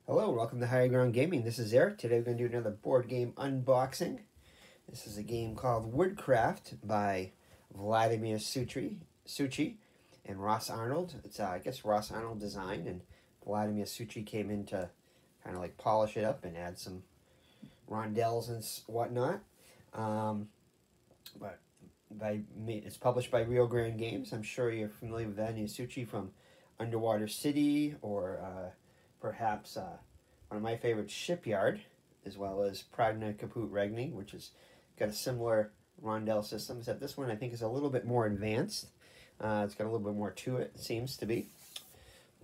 Hello, welcome to Higher Ground Gaming. This is Eric. Today we're going to do another board game unboxing. This is a game called Woodcraft by Vladimir Suchy and Ross Arnold. It's, I guess, Ross Arnold design, and Vladimir Suchy came in to kind of like polish it up and add some rondelles and whatnot. But it's published by Grande Games. I'm sure you're familiar with Vladimir Suchy from Underwater City or perhaps one of my favorites, Shipyard, as well as Pragna Kaput Regni, which has got a similar rondelle system, except this one I think is a little bit more advanced. It's got a little bit more to it, seems to be.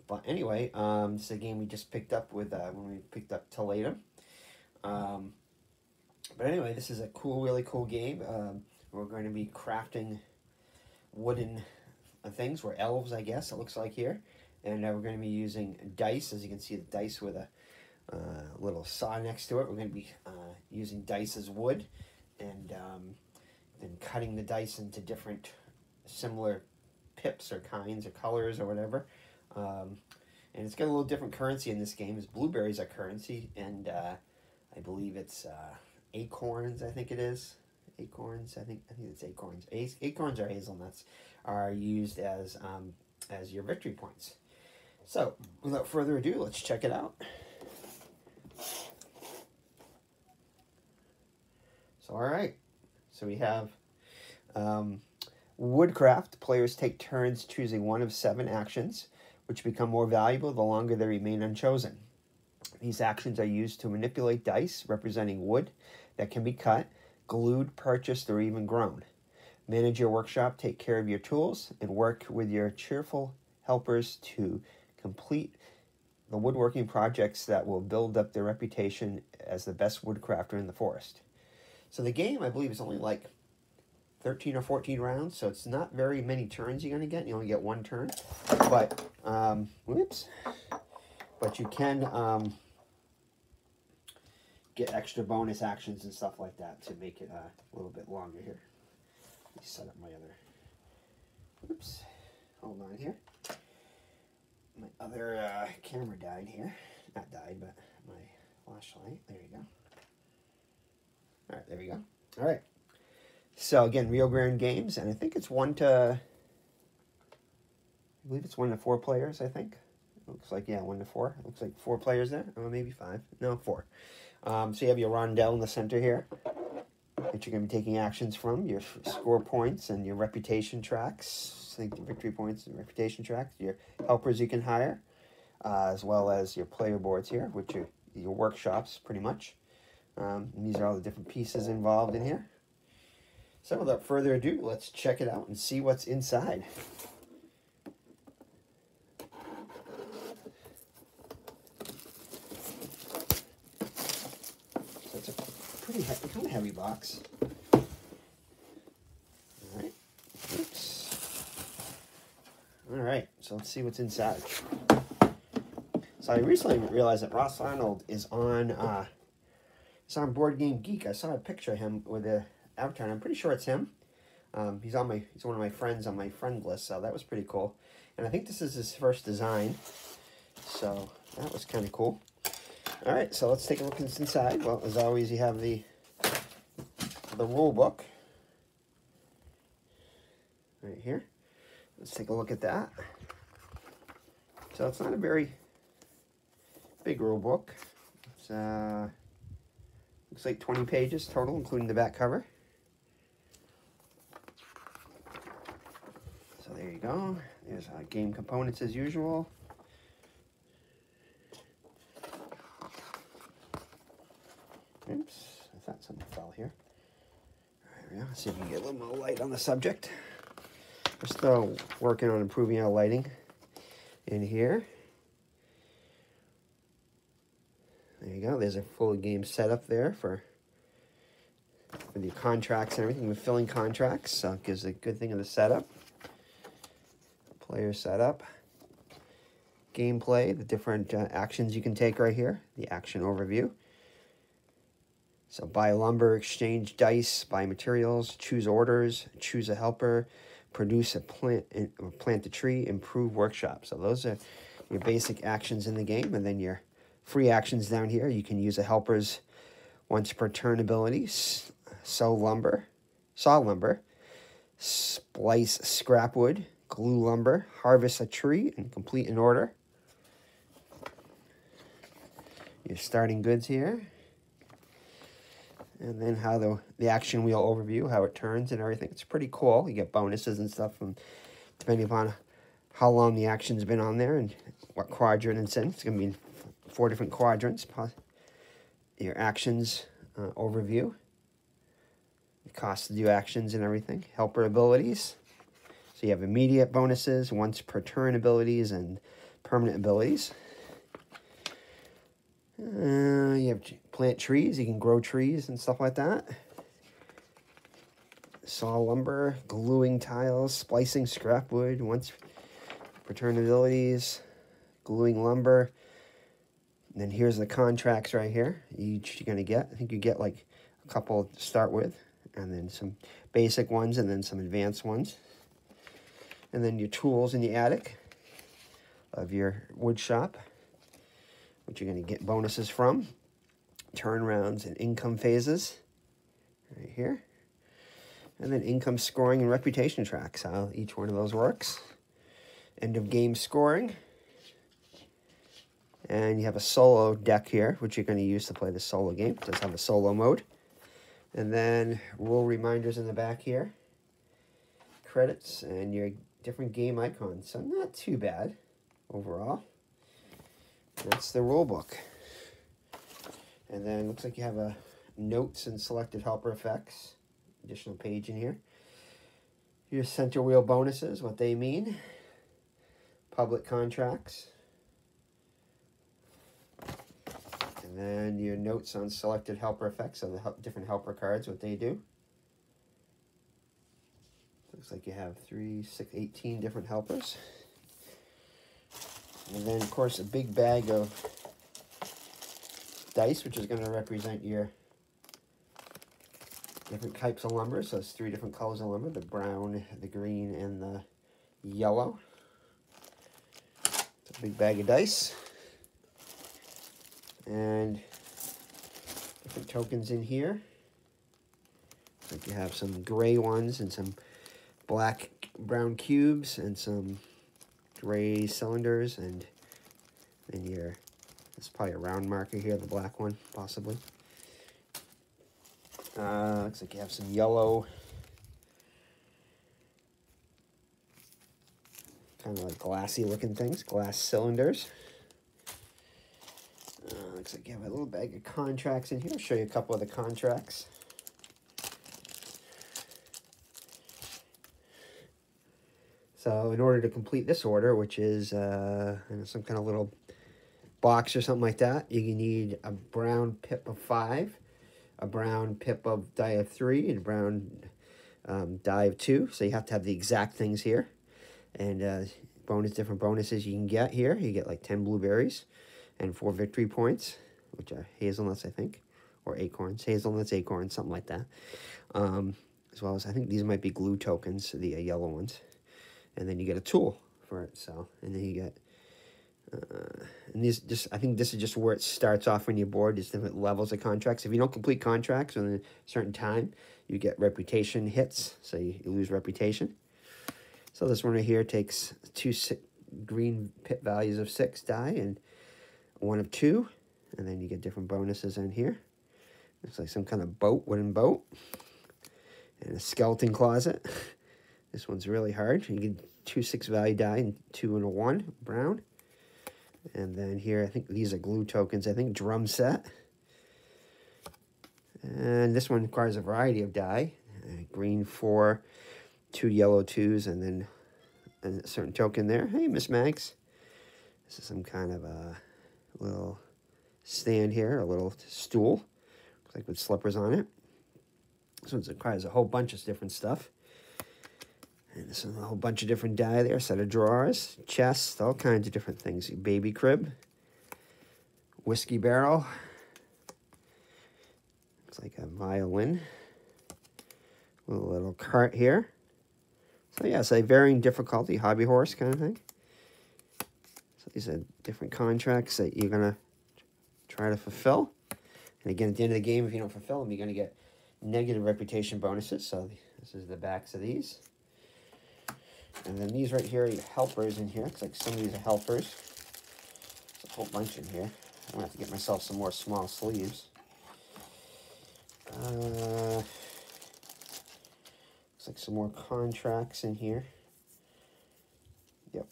But anyway, this is a game we just picked up with when we picked up Toledo. But anyway, this is a really cool game. We're going to be crafting wooden things. We're elves, I guess, it looks like here. And we're going to be using dice. As you can see, the dice with a little saw next to it. We're going to be using dice as wood, and then cutting the dice into different similar pips or kinds or colors or whatever. And it's got a little different currency in this game. Blueberries are currency, and I believe it's acorns, I think it is. Acorns, I think it's acorns. Acorns or hazelnuts are used as your victory points. So, without further ado, let's check it out. So, alright. So we have Woodcraft. Players take turns choosing one of 7 actions, which become more valuable the longer they remain unchosen. These actions are used to manipulate dice, representing wood that can be cut, glued, purchased, or even grown. Manage your workshop, take care of your tools, and work with your cheerful helpers to complete the woodworking projects that will build up their reputation as the best woodcrafter in the forest. So the game, I believe, is only like 13 or 14 rounds, so it's not very many turns you're going to get. You only get 1 turn. But, But you can get extra bonus actions and stuff like that to make it a little bit longer here. Let me set up my other... Hold on here. My other camera died here. Not died, but my flashlight. There you go. All right, there we go. All right. So again, Rio Grande Games, and I think it's 1 to... I believe it's 1 to 4 players, I think. It looks like, yeah, 1 to 4. It looks like 4 players there. Or maybe 5. No, 4. So you have your rondelle in the center here that you're going to be taking actions from, your score points and your reputation tracks. I think the victory points and reputation tracks, your helpers you can hire, as well as your player boards here, which are your workshops, pretty much. These are all the different pieces involved in here. So without further ado, let's check it out and see what's inside. So it's a pretty kind of heavy box. Alright, so let's see what's inside. So I recently realized that Ross Arnold is on Board Game Geek. I saw a picture of him with an avatar, and I'm pretty sure it's him. He's one of my friends on my friend list, so that was pretty cool. And I think this is his first design, so that was kind of cool. Alright, so let's take a look inside. Well, as always, you have the rule book right here. Let's take a look at that. So it's not a very big rule book. It's looks like 20 pages total, including the back cover. So there you go. There's game components as usual. Oops, I thought something fell here. There we go. See if we can get a little more light on the subject. We're still working on improving our lighting in here. There you go. There's a full game setup there for your contracts and everything. We're filling contracts, so it gives a good thing of the setup. Player setup. Gameplay, the different actions you can take right here. The action overview. So buy lumber, exchange dice, buy materials, choose orders, choose a helper, produce a plant a tree, improve workshop. So those are your basic actions in the game, and then your free actions down here. You can use a helper's once per turn ability, saw lumber, splice scrap wood, glue lumber, harvest a tree, and complete an order. Your starting goods here. And then how the action wheel overview, how it turns and everything. It's pretty cool. You get bonuses and stuff from depending upon how long the action's been on there and what quadrant it's in. It's going to be in 4 different quadrants. Your actions overview. The cost to do actions and everything. Helper abilities. So you have immediate bonuses, once per turn abilities, and permanent abilities. You have plant trees. You can grow trees and stuff like that. Saw lumber, gluing tiles, splicing scrap wood, once per turn abilities, gluing lumber. And then here's the contracts right here. Each you're going to get. I think you get like a couple to start with, and then some basic ones, and then some advanced ones. And then your tools in the attic of your wood shop, which you're going to get bonuses from. Turnarounds and income phases, right here. And then income scoring and reputation tracks, how each one of those works. End of game scoring. And you have a solo deck here, which you're going to use to play the solo game. It does have a solo mode. And then rule reminders in the back here. Credits and your different game icons. So not too bad overall. That's the rule book. And then looks like you have a notes and selected helper effects. Additional page in here. Your center wheel bonuses, what they mean. Public contracts. And then your notes on selected helper effects of the different helper cards, what they do. Looks like you have 18 different helpers. And then, of course, a big bag of dice, which is going to represent your different types of lumber. So it's 3 different colors of lumber, the brown, the green, and the yellow. It's a big bag of dice. And different tokens in here. Like you have some gray ones and some black, brown cubes and some gray cylinders, and then it's probably a round marker here, the black one, possibly. Looks like you have some yellow, kind of like glassy looking things, glass cylinders. Looks like you have a little bag of contracts in here. I'll show you a couple of the contracts. So in order to complete this order, which is some kind of little box or something like that, you need a brown pip of 5, a brown pip of die of 3, and a brown die of 2. So you have to have the exact things here. And different bonuses you can get here. You get like 10 blueberries and 4 victory points, which are hazelnuts, I think, or acorns. Hazelnuts, acorns, something like that. As well as, I think these might be glue tokens, the yellow ones. And then you get a tool for it. So, and then you get, and I think this is just where it starts off on your board. There's different levels of contracts. If you don't complete contracts within a certain time, you get reputation hits. So you lose reputation. So this one right here takes 2 green pip values of 6 die and 1 of 2. And then you get different bonuses in here. Looks like some kind of boat, wooden boat. And a skeleton closet. This one's really hard. You get 2 6 value die and 2 and a 1, brown. And then here, I think these are glue tokens. I think drum set. And this one requires a variety of die. Green 4, 2 yellow 2s, and then a certain token there. Hey, Miss Mags. This is some kind of a little stand here, a little stool. Looks like with slippers on it. This one requires a whole bunch of different stuff. And there's a whole bunch of different die there, set of drawers, chests, all kinds of different things. Baby crib, whiskey barrel, looks like a violin, a little cart here. So yeah, it's a varying difficulty, hobby horse kind of thing. So these are different contracts that you're going to try to fulfill. And again, at the end of the game, if you don't fulfill them, you're going to get negative reputation bonuses. So this is the backs of these. And then these right here are your helpers in here. Looks like some of these are helpers. There's a whole bunch in here. I'm going to have to get myself some more small sleeves. Looks like some more contracts in here. Yep.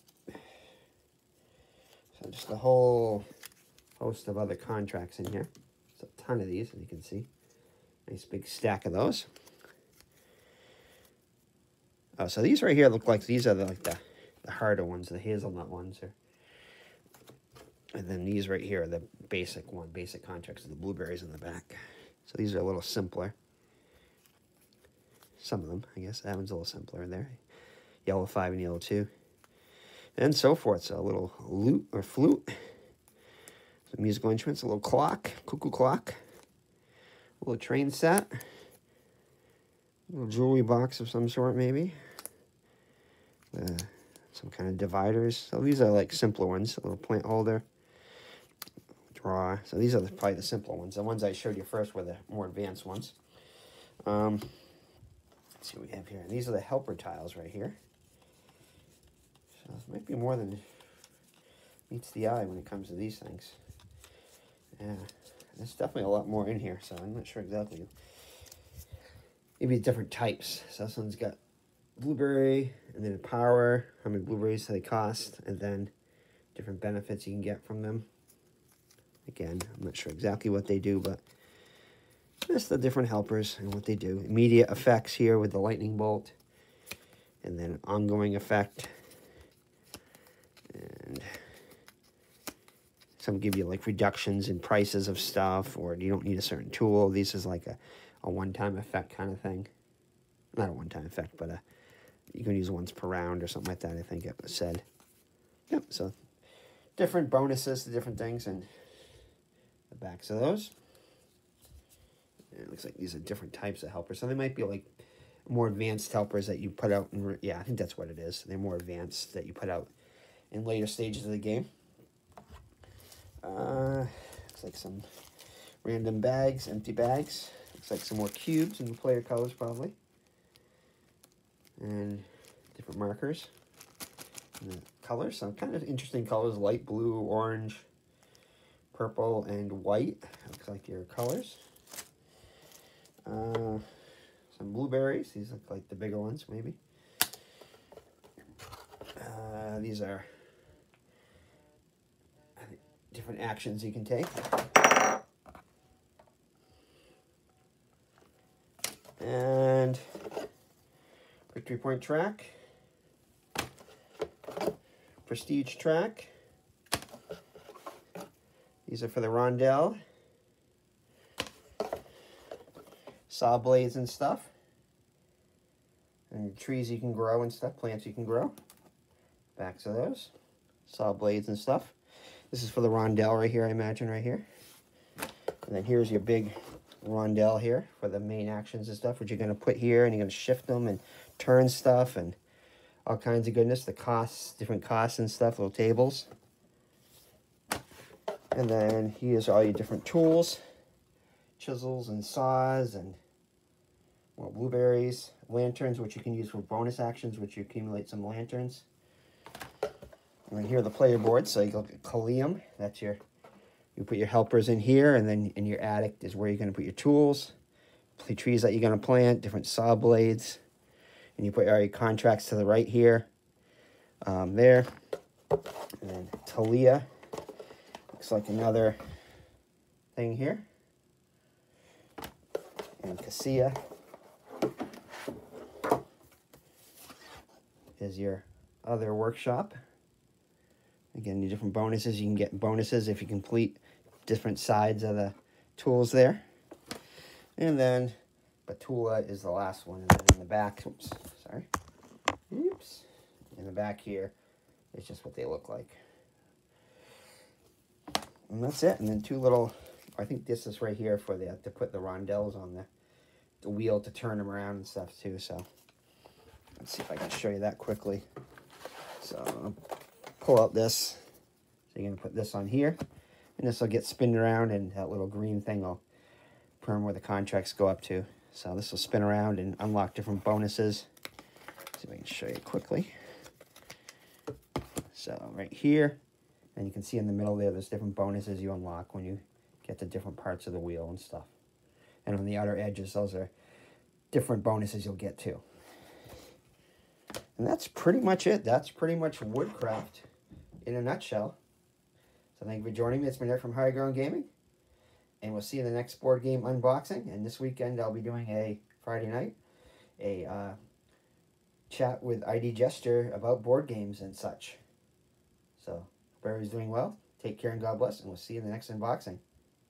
So just a whole host of other contracts in here. There's a ton of these, as you can see. Nice big stack of those. Oh, so these right here look like these are the harder ones, the hazelnut ones. And then these right here are the basic contracts, the blueberries in the back. So these are a little simpler. Some of them, I guess. That one's a little simpler there. Yellow 5 and yellow 2. And so forth. So a little lute or flute. Some musical instruments, a little clock, cuckoo clock. A little train set. A little jewelry box of some sort, maybe. Some kind of dividers. So these are like simpler ones. A little plant holder. Drawer. So these are probably the simpler ones. The ones I showed you first were the more advanced ones. Let's see what we have here. These are the helper tiles right here. So this might be more than meets the eye when it comes to these things. Yeah, there's definitely a lot more in here, so I'm not sure exactly. Maybe different types. So this one's got blueberry, and then power, how many blueberries they cost, and then different benefits you can get from them. Again, I'm not sure exactly what they do, but just the different helpers and what they do. Immediate effects here with the lightning bolt, and then ongoing effect. And some give you like reductions in prices of stuff, or you don't need a certain tool. This is like a one-time effect kind of thing. Not a one-time effect, but you can use once per round or something like that, I think it was said. Yep, so different bonuses to different things, and the backs of those. And it looks like these are different types of helpers. So they might be like more advanced helpers that you put out. Yeah, I think that's what it is. They're more advanced that you put out in later stages of the game. Looks like some random bags, empty bags. Looks like some more cubes and player colors probably. And different markers. And the colors, some kind of interesting colors, light blue, orange, purple, and white. Looks like your colors. Some blueberries. These look like the bigger ones, maybe. These are different actions you can take. And victory point track. Prestige track. These are for the rondelle. Saw blades and stuff. And trees you can grow and stuff, plants you can grow. Backs of those. Saw blades and stuff. This is for the rondelle right here, I imagine, right here. And then here's your big rondelle here for the main actions and stuff, which you're going to put here, and you're going to shift them and turn stuff and all kinds of goodness. The costs, different costs and stuff, little tables. And then here's all your different tools. Chisels and saws and more blueberries. Lanterns, which you can use for bonus actions, which you accumulate some lanterns. And then here are the player boards. So you look at Colleum. That's your, you put your helpers in here, and then in your attic is where you're going to put your tools. The trees that you're going to plant, different saw blades. And you put all your contracts to the right here. There. And then Talia. Looks like another thing here. And Cassia is your other workshop. Again, your different bonuses. You can get bonuses if you complete different sides of the tools there. And then Batula is the last one. And then in the back, oops, sorry. Oops. In the back here, it's just what they look like. And that's it. And then two little, I think this is right here for the, to put the rondelles on the wheel to turn them around and stuff too. So let's see if I can show you that quickly. So I'll pull out this. So you're going to put this on here. And this will get spinned around, and that little green thing will determine where the contracts go up to. So this will spin around and unlock different bonuses. See if I can show you quickly. So right here, and you can see in the middle there's different bonuses you unlock when you get to different parts of the wheel and stuff. And on the outer edges, those are different bonuses you'll get too. And that's pretty much it. That's pretty much Woodcraft in a nutshell. So thank you for joining me. It's been Eric from High Ground Gaming. And we'll see you in the next board game unboxing. And this weekend I'll be doing a Friday night, a chat with ID Jester about board games and such. So, hope everybody's doing well. Take care and God bless. And we'll see you in the next unboxing.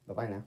Bye-bye now.